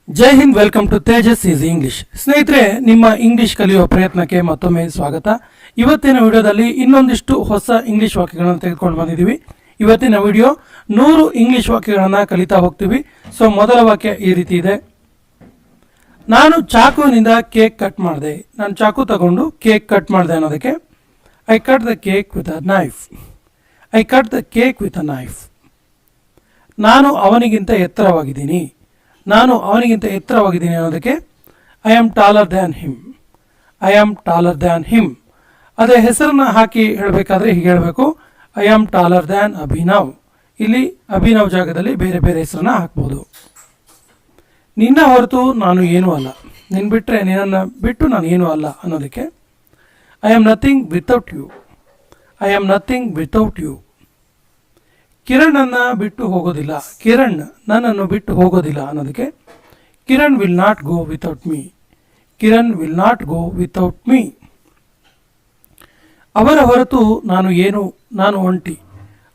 ಜೈ ಹಿಂದ್, welcome to Tejas easy English. ಸ್ನೇಹಿತರೆ, ನಿಮ್ಮ ಇಂಗ್ಲಿಷ್ ಕಲಿಯುವ ಪ್ರಯತ್ನಕ್ಕೆ ಮತ್ತೊಮ್ಮೆ ಸ್ವಾಗತ. ಇವತ್ತಿನ ವಿಡಿಯೋದಲ್ಲಿ ಇನ್ನೊಂದಿಷ್ಟು ಹೊಸ ಇಂಗ್ಲಿಷ್ ವಾಕ್ಯಗಳನ್ನು ತೆಗೆದುಕೊಂಡು ಬಂದಿದ್ದೀವಿ. ಇವತ್ತಿನ ವಿಡಿಯೋ 100 ಇಂಗ್ಲಿಷ್ ವಾಕ್ಯಗಳನ್ನು ಕಲಿತಾ ಹೋಗ್ತೀವಿ. ಸೊ ಮೊದಲ ವಾಕ್ಯ ಈ ರೀತಿ ಇದೆ. ನಾನು ಚಾಕುವಿನಿಂದ ಕೇಕ್ ಕಟ್ ಮಾಡಿದೆ. ನಾನು ಚಾಕು ತಗೊಂಡು ಕೇಕ್ ಕಟ್ ಮಾಡಿದೆ ಅನ್ನೋದಕ್ಕೆ I cut the cake with a knife. I cut the cake with a knife. ನಾನು ಅವನಿಗಿಂತ ಎತ್ತರವಾಗಿದ್ದೀನಿ. ನಾನು ಅವನಿಗಿಂತ ಎತ್ತರವಾಗಿದ್ದೀನಿ ಅನ್ನೋದಕ್ಕೆ I am taller than him. I am taller than him. ಅದೇ ಹೆಸರನ್ನ ಹಾಕಿ ಹೇಳಬೇಕಾದ್ರೆ ಹೀಗೆ ಹೇಳಬೇಕು, I am taller than Abhinav. ಇಲ್ಲಿ ಅಭಿನವ್ ಜಾಗದಲ್ಲಿ ಬೇರೆ ಬೇರೆ ಹೆಸರನ್ನ ಹಾಕ್ಬೋದು. ನಿನ್ನ ಹೊರತು ನಾನು ಏನೂ ಅಲ್ಲ. ನಿನ್ನನ್ನು ಬಿಟ್ಟು ನಾನು ಏನೂ ಅಲ್ಲ ಅನ್ನೋದಕ್ಕೆ I am nothing without you. I am nothing without you. ಕಿರಣನ್ನು ಬಿಟ್ಟು ಹೋಗೋದಿಲ್ಲ. ಕಿರಣ್ ನನ್ನನ್ನು ಬಿಟ್ಟು ಹೋಗೋದಿಲ್ಲ ಅನ್ನೋದಕ್ಕೆ Kiran will not go without me. Kiran will not go without me. ಅವರ ಹೊರತು ನಾನು ಒಂಟಿ.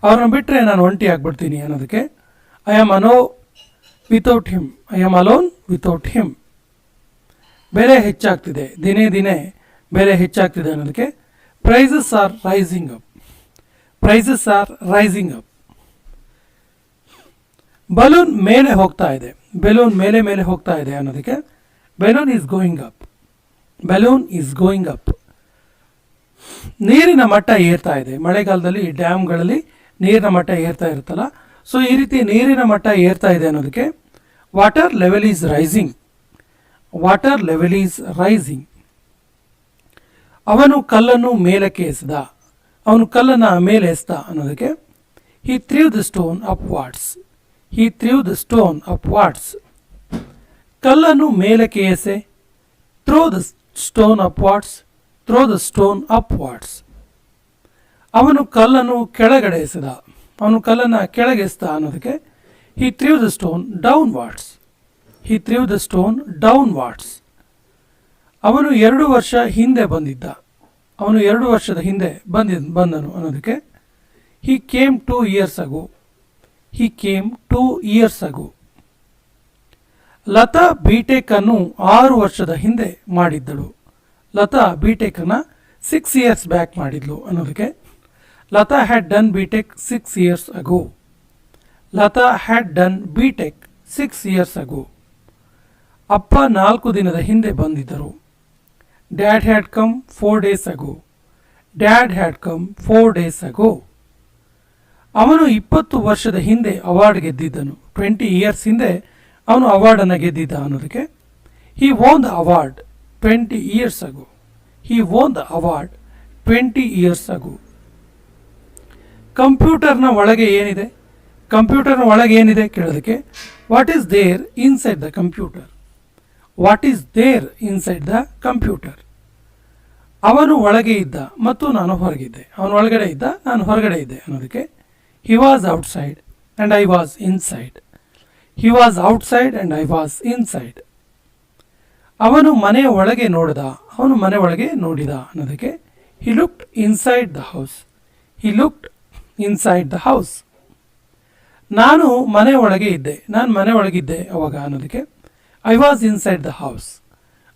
ಅವ್ರನ್ನ ಬಿಟ್ಟರೆ ನಾನು ಒಂಟಿ ಆಗ್ಬಿಡ್ತೀನಿ ಅನ್ನೋದಕ್ಕೆ I am alone without him. I am alone without him. ಬೆಲೆ ಹೆಚ್ಚಾಗ್ತಿದೆ. ದಿನೇ ದಿನೇ ಬೆಲೆ ಹೆಚ್ಚಾಗ್ತಿದೆ ಅನ್ನೋದಕ್ಕೆ prices are rising up. Prices are rising up. Balloon ಮೇಲೆ ಹೋಗ್ತಾ ಇದೆ. ಬೆಲೂನ್ ಮೇಲೆ ಮೇಲೆ ಹೋಗ್ತಾ ಇದೆ ಅನ್ನೋದಕ್ಕೆ balloon is going up. Balloon is going up. ನೀರಿನ ಮಟ್ಟ ಏರ್ತಾ ಇದೆ. ಮಳೆಗಾಲದಲ್ಲಿ ಡ್ಯಾಮ್ಗಳಲ್ಲಿ ನೀರಿನ ಮಟ್ಟ ಏರ್ತಾ ಇರುತ್ತಲ್ಲ, ಸೊ ಈ ರೀತಿ ನೀರಿನ ಮಟ್ಟ ಏರ್ತಾ ಇದೆ ಅನ್ನೋದಕ್ಕೆ water level is rising. Water level is rising. ಅವನು ಕಲ್ಲನ್ನು ಮೇಲಕ್ಕೆ ಎಸೆದ. ಅವನು ಕಲ್ಲನ್ನು ಮೇಲೆ ಎಸೆದ ಅನ್ನೋದಕ್ಕೆ he threw the stone upwards. He threw the stone upwards. ಕಲ್ಲನ್ನು ಮೇಲಕ್ಕೆ ಎಸೆ. Throw the stone upwards. Throw the stone upwards. ಅವನು ಕಲ್ಲನ್ನು ಕೆಳಗಡೆ ಎಸೆದ. ಅವನು ಕಲ್ಲನ್ನು ಕೆಳಗೆ ಎಸೆದ ಅನ್ನೋದಕ್ಕೆ He threw the stone downwards. He threw the stone downwards. ಅವನು 2 ವರ್ಷ ಹಿಂದೆ ಬಂದಿದ್ದ. ಅವನು 2 ವರ್ಷದ ಹಿಂದೆ ಬಂದನು ಅನ್ನೋದಕ್ಕೆ He came 2 years ago. He came 2 years ago. Lata BTech ಅನ್ನು 6 ವರ್ಷದ ಹಿಂದೆ ಮಾಡಿದ್ದಳು. ಲತಾ ಬಿಟೆಕ್ ಅನ್ನು 6 years ಬ್ಯಾಕ್ ಮಾಡಿದ್ಲು ಅನ್ನೋದಕ್ಕೆ Lata had done BTech 6 years ago. Lata had done BTech 6 years ago. ಅಪ್ಪ 4 ದಿನದ ಹಿಂದೆ ಬಂದಿದ್ದರು. Dad had come 4 days ago. Dad had come 4 days ago. ಅವನು 20 ವರ್ಷದ ಹಿಂದೆ ಅವಾರ್ಡ್ ಗೆದ್ದಿದ್ದನು. 20 years ಹಿಂದೆ ಅವನು ಅವಾರ್ಡನ್ನು ಗೆದ್ದಿದ್ದ ಅನ್ನೋದಕ್ಕೆ he won the award 20 years ago. He won the award 20 years ago. ಕಂಪ್ಯೂಟರ್ನ ಒಳಗೆ ಏನಿದೆ? ಕಂಪ್ಯೂಟರ್ನ ಒಳಗೆ ಏನಿದೆ ಕೇಳೋದಕ್ಕೆ what is there inside the computer. What is there inside the computer. ಅವನು ಒಳಗೆ ಇದ್ದ ಮತ್ತು ನಾನು ಹೊರಗಿದ್ದೆ. ಅವನು ಒಳಗಡೆ ಇದ್ದ, ನಾನು ಹೊರಗಡೆ ಇದ್ದೆ ಅನ್ನೋದಕ್ಕೆ He was outside and I was inside. He was outside and I was inside. ಅವನು ಮನೆಯ ಒಳಗೆ ನೋಡಿದ. ಅವನು ಮನೆ ಒಳಗೆ ನೋಡಿದ ಅನ್ನೋದಕ್ಕೆ He looked inside the house. He looked inside the house. ನಾನು ಮನೆ ಒಳಗೆ ಇದ್ದೆ. ನಾನು ಮನೆ ಒಳಗಿದ್ದೆ ಅವಾಗ ಅನ್ನೋದಕ್ಕೆ I was inside the house.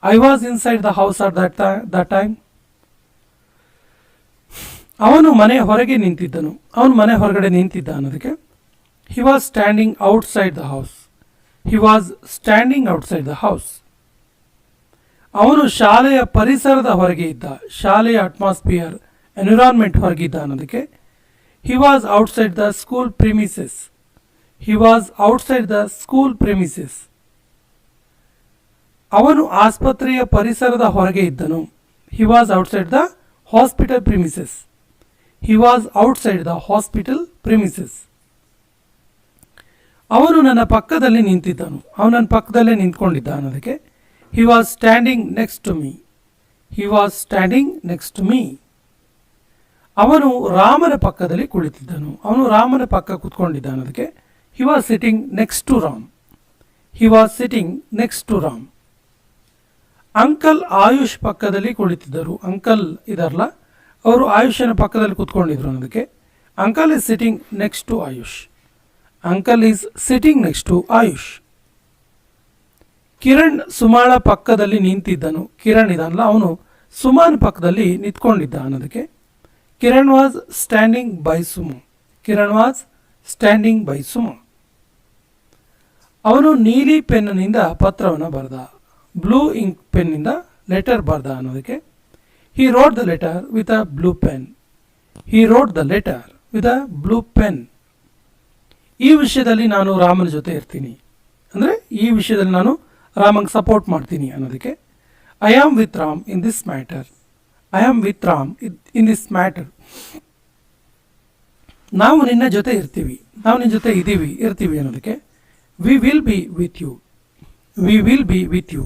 I was inside the house at that time. ಅವನು ಮನೆ ಹೊರಗೆ ನಿಂತಿದ್ದನು. ಅವನು ಮನೆ ಹೊರಗಡೆ ನಿಂತಿದ್ದ ಅನ್ನೋದಕ್ಕೆ he was standing outside the house. He was standing outside the house. ಅವನು ಶಾಲೆಯ ಪರಿಸರದ ಹೊರಗೆ ಇದ್ದ. ಶಾಲೆಯ ಅಟ್ಮಾಸ್ಫಿಯರ್, ಎನ್ವಿರಾನ್ಮೆಂಟ್ ಹೊರಗಿದ್ದ ಅನ್ನೋದಕ್ಕೆ he was outside the school premises. He was outside the school premises. ಅವನು ಆಸ್ಪತ್ರೆಯ ಪರಿಸರದ ಹೊರಗೆ ಇದ್ದನು. He was outside the hospital premises. He was outside the hospital premises. ಅವನು ನನ್ನ ಪಕ್ಕದಲ್ಲಿ ನಿಂತಿದ್ದನು. ಅವನು ನನ್ನ ಪಕ್ಕದಲ್ಲೇ ನಿಂತ್ಕೊಂಡಿದ್ದ ಅನ್ನೋದಕ್ಕೆ He was standing next to me. He was standing next to me. ಅವನು ರಾಮನ ಪಕ್ಕದಲ್ಲಿ ಕುಳಿತಿದ್ದನು. ಅವನು ರಾಮನ ಪಕ್ಕ ಕೂತ್ಕೊಂಡಿದ್ದ ಅನ್ನೋದಕ್ಕೆ He was sitting next to Ram. He was sitting next to Ram. Uncle Ayush ಪಕ್ಕದಲ್ಲಿ ಕುಳಿತಿದ್ದರು. ಅಂಕಲ್ ಇದರಲ್ಲ, ಅವರು ಆಯುಷನ ಪಕ್ಕದಲ್ಲಿ ಕೂತ್ಕೊಂಡಿದ್ರು ಅನ್ನೋದಕ್ಕೆ uncle is sitting next to Ayush. Uncle is sitting next to Ayush. Kiran ಸುಮಾಳ ಪಕ್ಕದಲ್ಲಿ ನಿಂತಿದ್ದನು. ಕಿರಣ್ ಇದನ್ನಲ್ಲ, ಅವನು ಸುಮಾನ್ ಪಕ್ಕದಲ್ಲಿ ನಿಂತ್ಕೊಂಡಿದ್ದ ಅನ್ನೋದಕ್ಕೆ Kiran was standing by Suma. Kiran was standing by Suma. ಅವನು ನೀಲಿ ಪೆನ್ನಿನಿಂದ ಪತ್ರವನ್ನು ಬರೆದ. ಬ್ಲೂ ಇಂಕ್ ಪೆನ್ನಿಂದ ಲೆಟರ್ ಬರೆದ ಅನ್ನೋದಕ್ಕೆ ಹಿ wrote the letter with a blue pen. He wrote the letter with a blue pen. ಈ ವಿಷಯದಲ್ಲಿ ನಾನು ರಾಮನ ಜೊತೆ ಇರ್ತೀನಿ, ಅಂದರೆ ಈ ವಿಷಯದಲ್ಲಿ ನಾನು ರಾಮಂಗೆ ಸಪೋರ್ಟ್ ಮಾಡ್ತೀನಿ ಅನ್ನೋದಕ್ಕೆ I am with Ram in this matter. I am with Ram in this matter. ನಾವು ನಿನ್ನ ಜೊತೆ ಇರ್ತೀವಿ, ನಾವು ನಿನ್ನ ಜೊತೆ ಇರ್ತೀವಿ ಅನ್ನೋದಕ್ಕೆ we will be with you. We will be with you.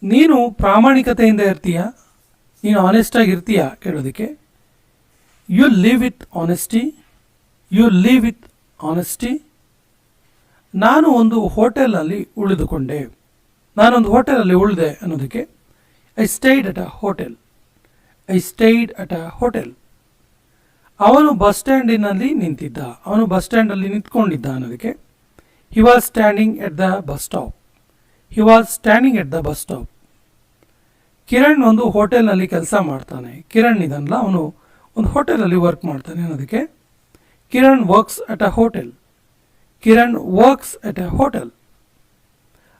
ನೀನು ಪ್ರಾಮಾಣಿಕತೆಯಿಂದ ಇರ್ತೀಯ, ನೀನು ಆನೆಸ್ಟಾಗಿ ಇರ್ತೀಯ ಕೇಳೋದಕ್ಕೆ you live with honesty. You live with honesty. ನಾನು ಒಂದು ಹೋಟೆಲಲ್ಲಿ ಉಳಿದುಕೊಂಡೆ. ನಾನೊಂದು ಹೋಟೆಲಲ್ಲಿ ಉಳಿದೆ ಅನ್ನೋದಕ್ಕೆ I stayed at a hotel. I stayed at a hotel. ಅವನು ಬಸ್ ಸ್ಟ್ಯಾಂಡಿನಲ್ಲಿ ನಿಂತಿದ್ದ. ಅವನು ಬಸ್ ಸ್ಟ್ಯಾಂಡಲ್ಲಿ ನಿಂತ್ಕೊಂಡಿದ್ದ ಅನ್ನೋದಕ್ಕೆ he was standing at the bus stop. He was standing at the bus stop. Kiran ಒಂದು ಹೋಟೆಲ್ನಲ್ಲಿ ಕೆಲಸ ಮಾಡ್ತಾನೆ. ಕಿರಣ್ ಇದನ್ನಲ್ಲ, ಅವನು ಒಂದು ಹೋಟೆಲಲ್ಲಿ ವರ್ಕ್ ಮಾಡ್ತಾನೆ ಅನ್ನೋದಕ್ಕೆ Kiran works at a hotel. Kiran works at a hotel.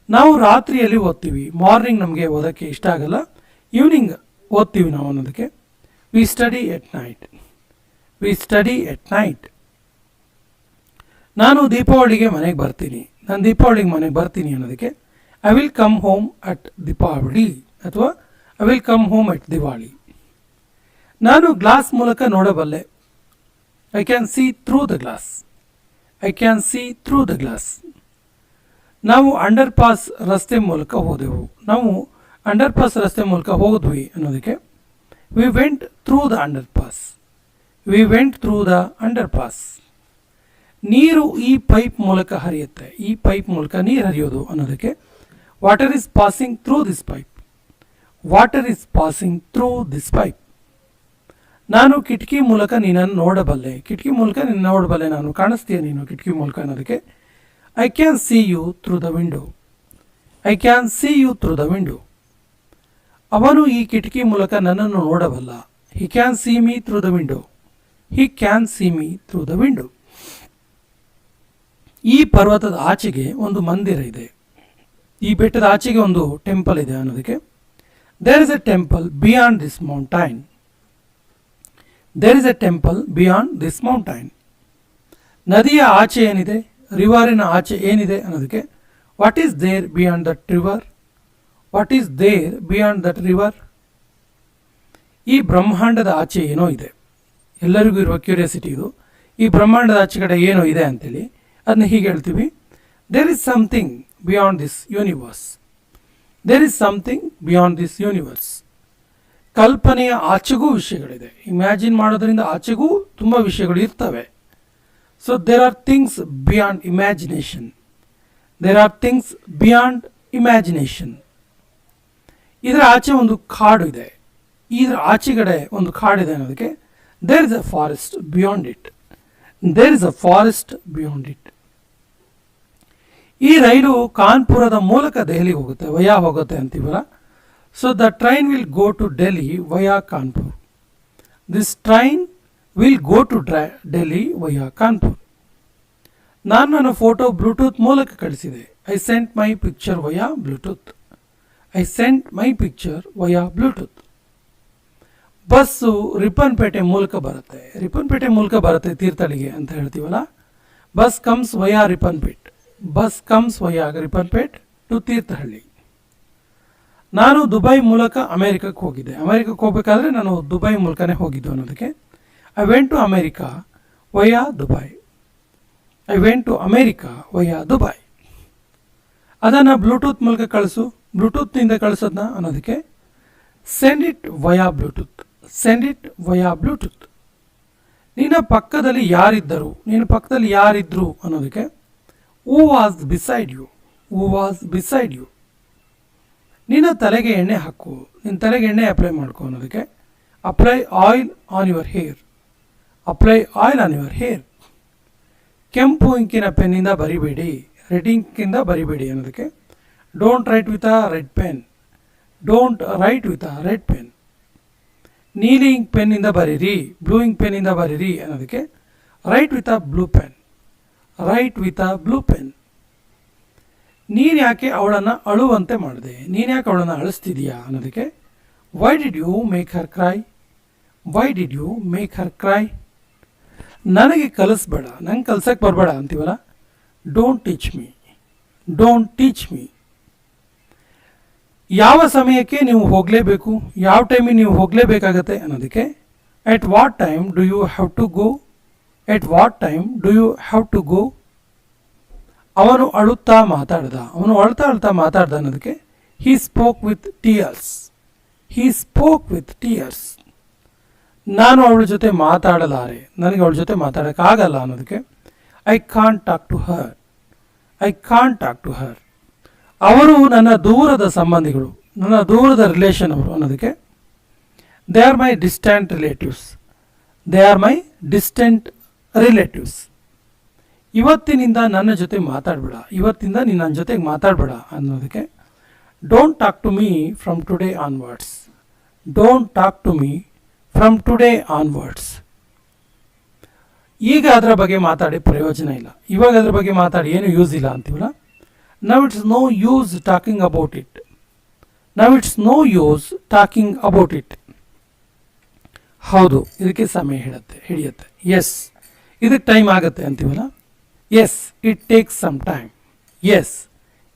ನಾವು ರಾತ್ರಿಯಲ್ಲಿ ಓದ್ತೀವಿ. ಮಾರ್ನಿಂಗ್ ನಮಗೆ ಓದೋಕ್ಕೆ ಇಷ್ಟ ಆಗಲ್ಲ, ಈವ್ನಿಂಗ್ ಓದ್ತೀವಿ ನಾವು ಅನ್ನೋದಕ್ಕೆ we study at night. We study at night. ನಾನು ದೀಪಾವಳಿಗೆ ಮನೆಗೆ ಬರ್ತೀನಿ. ನಾನು ದೀಪಾವಳಿಗೆ ಮನೆಗೆ ಬರ್ತೀನಿ ಅನ್ನೋದಕ್ಕೆ I will come home at Deepavali ಅಥವಾ I will come home at Diwali. ನಾನು ಗ್ಲಾಸ್ ಮೂಲಕ ನೋಡಬಲ್ಲೆ. I can see through the glass. I can see through the glass. ನಾವು ಅಂಡರ್ ಪಾಸ್ ರಸ್ತೆ ಮೂಲಕ ಹೋದೆವು. ನಾವು ಅಂಡರ್ ಪಾಸ್ ರಸ್ತೆ ಮೂಲಕ ಹೋದ್ವಿ ಅನ್ನೋದಕ್ಕೆ we went through the under pass. We went through the under pass. ನೀರು ಈ ಪೈಪ್ ಮೂಲಕ ಹರಿಯುತ್ತೆ. ಈ ಪೈಪ್ ಮೂಲಕ ನೀರು ಹರಿಯೋದು ಅನ್ನೋದಕ್ಕೆ water is passing through this pipe. Water is passing through this pipe. ನಾನು ಕಿಟಕಿ ಮೂಲಕ ನಿನ್ನನ್ನು ನೋಡಬಲ್ಲೆ. ಕಿಟಕಿ ಮೂಲಕ ನಿನ್ನ ನೋಡಬಲ್ಲೆ, ನಾನು ಕಾಣಿಸ್ತೀಯ ನೀನು ಕಿಟಕಿ ಮೂಲಕ ಅನ್ನೋದಕ್ಕೆ I can see you through the window. I can see you through the window. ಅವನು ಈ ಕಿಟಕಿ ಮೂಲಕ ನನ್ನನ್ನು ನೋಡಬಲ್ಲ. He can see me through the window. He can see me through the window. ಈ ಪರ್ವತದ ಆಚೆಗೆ ಒಂದು ಮಂದಿರ ಇದೆ. ಈ ಬೆಟ್ಟದ ಆಚೆಗೆ ಒಂದು ಟೆಂಪಲ್ ಇದೆ ಅನ್ನೋದಕ್ಕೆ there is a temple beyond this mountain. There is a temple beyond this mountain. ನದಿಯ ಆಚೆ ಏನಿದೆ, ರಿವರಿನ ಆಚೆ ಏನಿದೆ ಅನ್ನೋದಕ್ಕೆ what is there beyond that river. What is there beyond that river. ಈ ಬ್ರಹ್ಮಾಂಡದ ಆಚೆ ಏನೋ ಇದೆ. ಎಲ್ಲರಿಗೂ ಇರುವ ಕ್ಯೂರಿಯಾಸಿಟಿ ಇದು. ಈ ಬ್ರಹ್ಮಾಂಡದ ಆಚೆ ಕಡೆ ಏನೋ ಇದೆ ಅಂತೇಳಿ ಅದನ್ನ ಹೀಗೆ ಹೇಳ್ತೀವಿ, there is something beyond this universe. There is something beyond this universe. ಕಲ್ಪನೆಯ ಆಚೆಗೂ ವಿಷಯಗಳಿದೆ. ಇಮ್ಯಾಜಿನ್ ಮಾಡೋದ್ರಿಂದ ಆಚೆಗೂ ತುಂಬ ವಿಷಯಗಳು ಇರ್ತವೆ. So there are things beyond imagination. There are things beyond imagination. ಇದರ ಆಚೆ ಒಂದು ಕಾಡು ಇದೆ. ಇದರ ಆಚೆಗಡೆ ಒಂದು ಕಾಡಿದೆ ಅನ್ನೋದಕ್ಕೆ there is a forest beyond it. There is a forest beyond it. ಈ ರೈಲು ಕಾನ್ಪುರದ ಮೂಲಕ ದೆಹಲಿಗೆ ಹೋಗುತ್ತೆ, ವಯಾ ಹೋಗುತ್ತೆ ಅಂತೀವಲ್ಲ. So the train will go to Delhi via Kanpur. This train will go to Delhi via Kanpur. ನಾನು ನನ್ನ ಫೋಟೋ ಬ್ಲೂಟೂತ್ ಮೂಲಕ ಕಳಿಸಿದೆ. I sent my picture via Bluetooth. I sent my picture via Bluetooth. Bus Ripponpet ಮೂಲಕ ಬರುತ್ತೆ. ರಿಪ್ಪನ್ಪೇಟೆ ಮೂಲಕ ಬರುತ್ತೆ ತೀರ್ಥಹಳ್ಳಿಗೆ ಅಂತ ಹೇಳ್ತೀವಲ್ಲ. Bus comes via Ripponpet. Bus comes via Ripponpet to Thirthahalli. ನಾನು ದುಬೈ ಮೂಲಕ ಅಮೇರಿಕಕ್ಕೆ ಹೋಗಿದ್ದೆ. ಅಮೇರಿಕಕ್ಕೆ ಹೋಗಬೇಕಾದ್ರೆ ನಾನು ದುಬೈ ಮೂಲಕನೇ ಹೋಗಿದ್ದು ಅನ್ನೋದಕ್ಕೆ I went to America via Dubai. I went to America via Dubai. ಅದನ್ನು ಬ್ಲೂಟೂತ್ ಮೂಲಕ ಕಳಿಸು. ಬ್ಲೂಟೂತ್ನಿಂದ ಕಳಿಸೋದನ್ನ ಅನ್ನೋದಕ್ಕೆ send it via Bluetooth. Send it via Bluetooth. ನಿನ್ನ ಪಕ್ಕದಲ್ಲಿ ಯಾರಿದ್ದರು, ನಿನ್ನ ಪಕ್ಕದಲ್ಲಿ ಯಾರಿದ್ರು ಅನ್ನೋದಕ್ಕೆ who was beside you. Who was beside you. ನಿನ್ನ ತಲೆಗೆ ಎಣ್ಣೆ ಹಾಕು. ನಿನ್ನ ತಲೆಗೆ ಎಣ್ಣೆ ಅಪ್ಲೈ ಮಾಡ್ಕೊ ಅನ್ನೋದಕ್ಕೆ apply oil on your hair. Apply oil on your hair. ಕೆಂಪು ಇಂಕಿನ ಪೆನ್ನಿಂದ ಬರಿಬೇಡಿ. ರೆಡ್ ಇಂಕಿಂದ ಬರಿಬೇಡಿ ಅನ್ನೋದಕ್ಕೆ. Don't right with a red pen, don't right with a red pen. ನೀಲಿ ಇಂಕ್ ಪೆನ್ನಿಂದ ಬರೀರಿ, ಬ್ಲೂ ಇಂಕ್ ಪೆನ್ನಿಂದ ಬರೀರಿ ಅನ್ನೋದಕ್ಕೆ right with a blue pen, right with a blue pen. ನೀನು ಯಾಕೆ ಅವಳನ್ನು ಅಳುವಂತೆ ಮಾಡಿದೆ, ನೀನು ಯಾಕೆ ಅವಳನ್ನು ಅಳಿಸ್ತಿದೀಯಾ ಅನ್ನೋದಕ್ಕೆ why did you make her cry, why did you make her cry. ನನಗೆ ಕಲಿಸ್ಬೇಡ, ನಂಗೆ ಕಲ್ಸಕ್ಕೆ ಬರಬೇಡ ಅಂತೀವಲ್ಲ, don't teach me, don't teach me. ಯಾವ ಸಮಯಕ್ಕೆ ನೀವು ಹೋಗಲೇಬೇಕು, ಯಾವ ಟೈಮಿಗೆ ನೀವು ಹೋಗಲೇಬೇಕಾಗತ್ತೆ ಅನ್ನೋದಕ್ಕೆ at what time do you have to go, at what time do you have to go. ಅವನು ಅಳುತ್ತಾ ಮಾತಾಡ್ದ, ಅವನು ಅಳ್ತಾ ಅಳ್ತಾ ಮಾತಾಡ್ದ ಅನ್ನೋದಕ್ಕೆ he spoke with tears, he spoke with tears. ನಾನು ಅವಳ ಜೊತೆ ಮಾತಾಡಲಾರೆ, ನನಗೆ ಅವಳ ಜೊತೆ ಮಾತಾಡೋಕ್ಕಾಗಲ್ಲ ಅನ್ನೋದಕ್ಕೆ I can't talk to her, I can't talk to her. ಅವರು ನನ್ನ ದೂರದ ಸಂಬಂಧಿಗಳು, ನನ್ನ ದೂರದ ರಿಲೇಷನ್ ಅವರು ಅನ್ನೋದಕ್ಕೆ they are my distant relatives, they are my distant relatives. ಇವತ್ತಿನಿಂದ ನನ್ನ ಜೊತೆ ಮಾತಾಡಬೇಡ, ಇವತ್ತಿಂದ ನೀನು ನನ್ನ ಜೊತೆಗೆ ಮಾತಾಡಬೇಡ ಅನ್ನೋದಕ್ಕೆ don't talk to me from today onwards, don't talk to me from today onwards. ಈಗ ಅದರ ಬಗ್ಗೆ ಮಾತಾಡಿ ಪ್ರಯೋಜನ ಇಲ್ಲ, ಇವಾಗ ಅದರ ಬಗ್ಗೆ ಮಾತಾಡಿ ಏನು ಯೂಸ್ ಇಲ್ಲ ಅಂತೀವಲ್ಲ. Now it's no use talking about it, now it's no use talking about it. ಹೌದು, ಇದಕ್ಕೆ ಸಮಯ ಹಿಡಿಯುತ್ತೆ. ಎಸ್, ಇದಕ್ಕೆ ಟೈಮ್ ಆಗುತ್ತೆ ಅಂತೀವಲ್ಲ. Yes, it takes some time, yes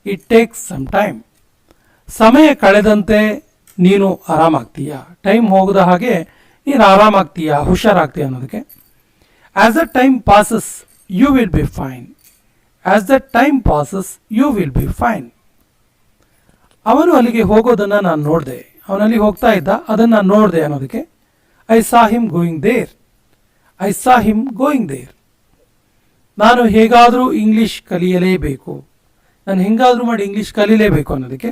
it takes some time. ಸಮಯ ಕಳೆದಂತೆ ನೀನು ಆರಾಮಾಗ್ತೀಯಾ, ಟೈಮ್ ಹೋಗದ ಹಾಗೆ ನೀನು ಆರಾಮಾಗ್ತೀಯಾ, ಹುಷಾರಾಗ್ತೀಯ ಅನ್ನೋದಕ್ಕೆ as the time passes you will be fine, as the time passes you will be fine. ಅವನು ಅಲ್ಲಿಗೆ ಹೋಗೋದನ್ನು ನಾನು ನೋಡಿದೆ, ಅವನಲ್ಲಿ ಹೋಗ್ತಾ ಇದ್ದ ಅದನ್ನು ನಾನು ನೋಡಿದೆ ಅನ್ನೋದಕ್ಕೆ I saw him going there, I saw him going there. ನಾನು ಹೇಗಾದರೂ ಇಂಗ್ಲೀಷ್ ಕಲಿಯಲೇಬೇಕು, ನಾನು ಹೆಂಗಾದರೂ ಮಾಡಿ ಇಂಗ್ಲೀಷ್ ಕಲೀಲೇಬೇಕು ಅನ್ನೋದಕ್ಕೆ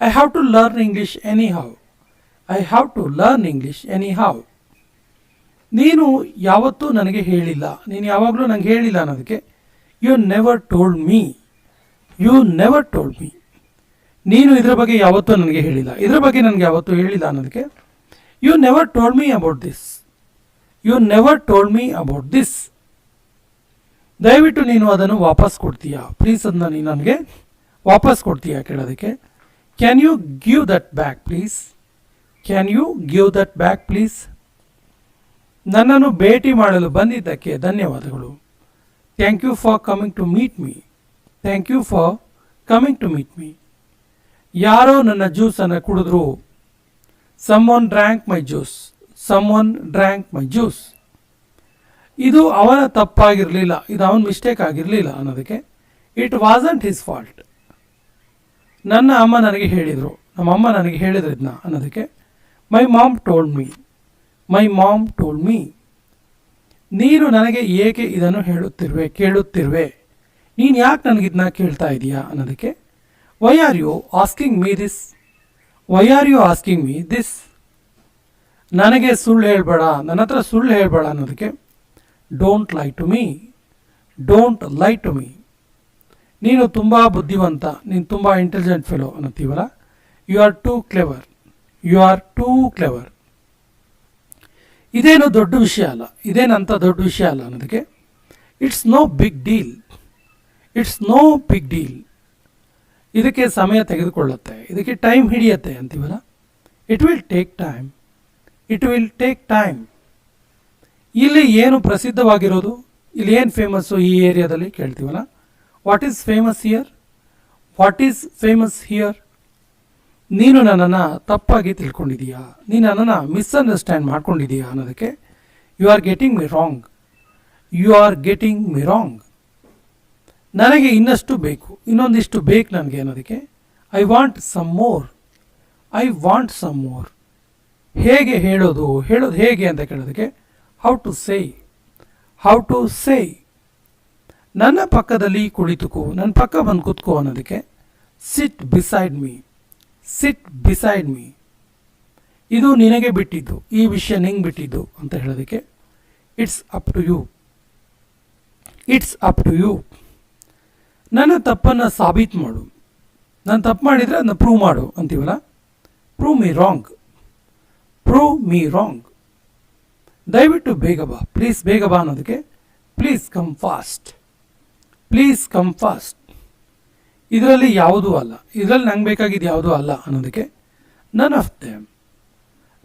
I have to learn English anyhow, I have to learn English anyhow. ನೀನು ಯಾವತ್ತೂ ನನಗೆ ಹೇಳಿಲ್ಲ, ನೀನು ಯಾವಾಗಲೂ ನನಗೆ ಹೇಳಿಲ್ಲ ಅನ್ನೋದಕ್ಕೆ you never told me, you never told me. ನೀನು ಇದರ ಬಗ್ಗೆ ಯಾವತ್ತೂ ನನಗೆ ಹೇಳಿಲ್ಲ, ಇದರ ಬಗ್ಗೆ ನನಗೆ ಯಾವತ್ತೂ ಹೇಳಿಲ್ಲ ಅನ್ನೋದಕ್ಕೆ you never told me about this, you never told me about this. ದಯವಿಟ್ಟು ನೀನು ಅದನ್ನು ವಾಪಸ್ ಕೊಡ್ತೀಯಾ, ಪ್ಲೀಸ್ ಅದನ್ನು ನೀನು ನನಗೆ ವಾಪಸ್ ಕೊಡ್ತೀಯಾ ಕೇಳೋದಕ್ಕೆ can you give that back please, can you give that back please. ನನ್ನನ್ನು ಭೇಟಿ ಮಾಡಲು ಬಂದಿದ್ದಕ್ಕೆ ಧನ್ಯವಾದಗಳು. Thank you for coming to meet me, thank you for coming to meet me. ಯಾರೋ ನನ್ನ ಜ್ಯೂಸನ್ನು ಕುಡಿದ್ರು, someone drank my juice, someone drank my juice. ಇದು ಅವನ ತಪ್ಪಾಗಿರಲಿಲ್ಲ, ಇದು ಅವನ ಮಿಸ್ಟೇಕ್ ಆಗಿರಲಿಲ್ಲ ಅನ್ನೋದಕ್ಕೆ ಇಟ್ ವಾಸಂಟ್ ಹಿಸ್ ಫಾಲ್ಟ್. ನನ್ನ ಅಮ್ಮ ನನಗೆ ಹೇಳಿದರು, ನಮ್ಮಮ್ಮ ನನಗೆ ಹೇಳಿದ್ರು ಇದನ್ನ ಅನ್ನೋದಕ್ಕೆ my mom told me, my mom told me. ನೀನು ನನಗೆ ಏಕೆ ಇದನ್ನು ಕೇಳುತ್ತಿರುವೆ, ನೀನು ಯಾಕೆ ನನಗಿದನ್ನ ಕೇಳ್ತಾ ಇದೀಯಾ ಅನ್ನೋದಕ್ಕೆ why are you asking me this, why are you asking me this. ನನಗೆ ಸುಳ್ಳು ಹೇಳಬೇಡ, ನನ್ನ ಹತ್ರ ಸುಳ್ಳು ಹೇಳಬೇಡ ಅನ್ನೋದಕ್ಕೆ don't lie to me, don't lie to me. ನೀನು ತುಂಬ ಬುದ್ಧಿವಂತ, ನೀನು ತುಂಬ ಇಂಟೆಲಿಜೆಂಟ್ ಫೆಲೋ ಅನ್ನತ್ತೀವಲ್ಲ, you are too clever, you are too clever. ಇದೇನು ದೊಡ್ಡ ವಿಷಯ ಅಲ್ಲ, ಇದೇನಂತ ದೊಡ್ಡ ವಿಷಯ ಅಲ್ಲ ಅನ್ನೋದಕ್ಕೆ it's no big deal, it's no big deal. ಇದಕ್ಕೆ ಸಮಯ ತೆಗೆದುಕೊಳ್ಳುತ್ತೆ, ಇದಕ್ಕೆ ಟೈಮ್ ಹಿಡಿಯುತ್ತೆ ಅಂತೀವಲ್ಲ, it will take time, it will take time. ಇಲ್ಲಿ ಏನು ಪ್ರಸಿದ್ಧವಾಗಿರೋದು, ಇಲ್ಲಿ ಏನು ಫೇಮಸ್ಸು ಈ ಏರಿಯಾದಲ್ಲಿ ಕೇಳ್ತೀವಲ್ಲ, what is famous here, what is famous here. ನೀನು ನನ್ನನ್ನು ತಪ್ಪಾಗಿ ತಿಳ್ಕೊಂಡಿದೀಯಾ, ನೀನು ನನ್ನನ್ನು ಮಿಸ್ಅಂಡರ್ಸ್ಟ್ಯಾಂಡ್ ಮಾಡ್ಕೊಂಡಿದೀಯಾ ಅನ್ನೋದಕ್ಕೆ you are getting me wrong, you are getting me wrong. ನನಗೆ ಇನ್ನಷ್ಟು ಬೇಕು, ಇನ್ನೊಂದಿಷ್ಟು ಬೇಕು ನನಗೆ ಅನ್ನೋದಕ್ಕೆ I want some more, I want some more. ಹೇಗೆ ಹೇಳೋದು ಹೇಗೆ ಅಂತ ಕೇಳೋದಕ್ಕೆ how to say, how to say. ನನ್ನ ಪಕ್ಕದಲ್ಲಿ ಕುಳಿತುಕೋ, ನನ್ನ ಪಕ್ಕ ಬಂದು ಕೂತ್ಕೋ ಅನ್ನೋದಕ್ಕೆ sit beside me, sit beside me. ಇದು ನಿನಗೆ ಬಿಟ್ಟಿದ್ದು, ಈ ವಿಷಯ ನಿಂಗೆ ಬಿಟ್ಟಿದ್ದು ಅಂತ ಹೇಳೋದಕ್ಕೆ it's up to you, it's up to you. ನನ್ನ ತಪ್ಪನ್ನು ಸಾಬೀತು ಮಾಡು. ನಾನು ತಪ್ಪು ಮಾಡಿದರೆ ಅದನ್ನ ಪ್ರೂವ್ ಮಾಡು ಅಂತೀವಲ್ಲ, prove me wrong, prove me wrong. ದಯವಿಟ್ಟು ಬೇಗ ಬಾ, ಪ್ಲೀಸ್ ಬೇಗ ಬಾ ಅನ್ನೋದಕ್ಕೆ please come fast, please come fast. ಇದರಲ್ಲಿ ಯಾವುದೂ ಅಲ್ಲ, ಇದರಲ್ಲಿ ನಂಗೆ ಬೇಕಾಗಿದ್ದು ಯಾವುದೂ ಅಲ್ಲ ಅನ್ನೋದಕ್ಕೆ none of them,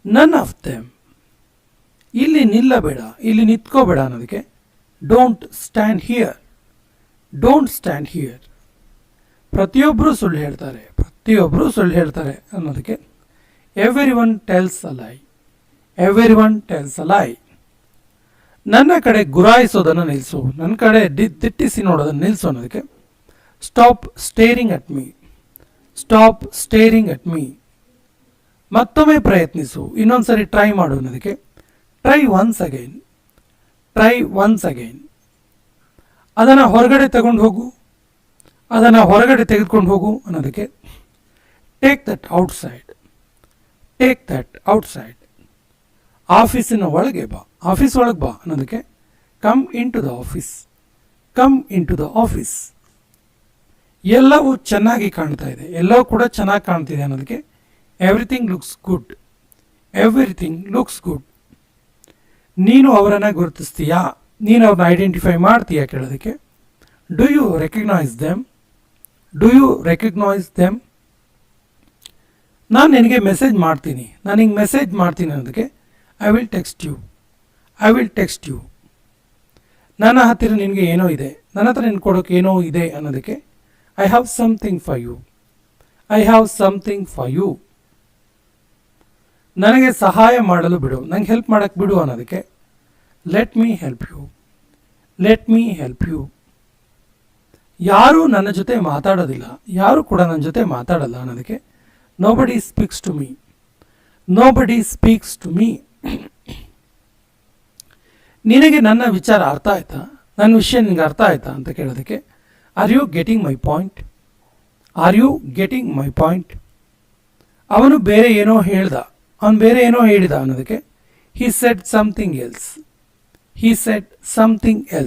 none of them. ಇಲ್ಲಿ ನಿಲ್ಲಬೇಡ, ಇಲ್ಲಿ ನಿಂತ್ಕೋಬೇಡ ಅನ್ನೋದಕ್ಕೆ don't stand here, don't stand here. ಪ್ರತಿಯೊಬ್ಬರು ಸುಳ್ಳು ಹೇಳ್ತಾರೆ, ಪ್ರತಿಯೊಬ್ಬರು ಸುಳ್ಳು ಹೇಳ್ತಾರೆ ಅನ್ನೋದಕ್ಕೆ ಎವ್ರಿ ಒನ್ ಟೆಲ್ಸ್ ಅ ಲೈ, ಎವ್ರಿ ಒನ್ ಟೆಲ್ಸ್ ಅ ಲೈ. ನನ್ನ ಕಡೆ ಗುರಾಯಿಸೋದನ್ನು ನಿಲ್ಲಿಸು, ನನ್ನ ಕಡೆ ದಿಟ್ಟಿಸಿ ನೋಡೋದನ್ನು ನಿಲ್ಲಿಸು ಅನ್ನೋದಕ್ಕೆ stop staring at me, stop staring at me. ಮತ್ತೊಮ್ಮೆ ಪ್ರಯತ್ನಿಸು, ಇನ್ನೊಂದ್ಸರಿ ಟ್ರೈ ಮಾಡು ಅನ್ನೋದಕ್ಕೆ try once again, try once again. ಅದನ್ನು ಹೊರಗಡೆ ತಗೊಂಡು ಹೋಗು, ಅದನ್ನು ಹೊರಗಡೆ ತೆಗೆದುಕೊಂಡು ಹೋಗು ಅನ್ನೋದಕ್ಕೆ take that outside, take that outside. ಆಫೀಸಿನ ಒಳಗೆ ಬಾ, ಆಫೀಸ್ ಒಳಗೆ ಬಾ ಅನ್ನೋದಕ್ಕೆ come in to the office, come in to the office. ಎಲ್ಲವೂ ಚೆನ್ನಾಗಿ ಕಾಣ್ತಾ ಇದೆ, ಎಲ್ಲವೂ ಕೂಡ ಚೆನ್ನಾಗಿ ಕಾಣ್ತಿದೆ ಅನ್ನೋದಕ್ಕೆ everything looks good, everything looks good. ನೀನು ಅವರನ್ನು ಗುರುತಿಸ್ತೀಯಾ, ನೀನು ಅವ್ರನ್ನ ಐಡೆಂಟಿಫೈ ಮಾಡ್ತೀಯಾ ಕೇಳೋದಕ್ಕೆ do you recognise them, do you recognise them. ನಾನು ನಿನಗೆ ಮೆಸೇಜ್ ಮಾಡ್ತೀನಿ, ನಾನು ಹಿಂಗೆ ಮೆಸೇಜ್ ಮಾಡ್ತೀನಿ ಅನ್ನೋದಕ್ಕೆ I will text you, I will text you. ನನ್ನ ಹತ್ತಿರ ನಿನಗೆ ಏನೋ ಇದೆ, ನನ್ನ ಹತ್ರ ನಿನ್ಗೆ ಕೊಡೋಕೆ ಏನೋ ಇದೆ ಅನ್ನೋದಕ್ಕೆ I have something for you, I have something for you. ನನಗೆ ಸಹಾಯ ಮಾಡಲು ಬಿಡು, ನಂಗೆ ಹೆಲ್ಪ್ ಮಾಡೋಕ್ಕೆ ಬಿಡು ಅನ್ನೋದಕ್ಕೆ let me help you, let me help you. ಯಾರೂ ನನ್ನ ಜೊತೆ ಮಾತಾಡೋದಿಲ್ಲ, ಯಾರೂ ಕೂಡ ನನ್ನ ಜೊತೆ ಮಾತಾಡಲ್ಲ ಅನ್ನೋದಕ್ಕೆ nobody speaks to me, nobody speaks to me. ನಿನಗೆ ನನ್ನ ವಿಚಾರ ಅರ್ಥ ಆಯ್ತಾ, ನನ್ನ ವಿಷಯ ನಿನಗೆ ಅರ್ಥ ಆಯ್ತಾ ಅಂತ ಕೇಳೋದಕ್ಕೆ are you getting my point, are you getting my point. ಅವನು ಬೇರೆ ಏನೋ ಹೇಳ್ದ, ಅವನು ಬೇರೆ ಏನೋ ಹೇಳಿದ ಅನ್ನೋದಕ್ಕೆ he said something else, he said something else.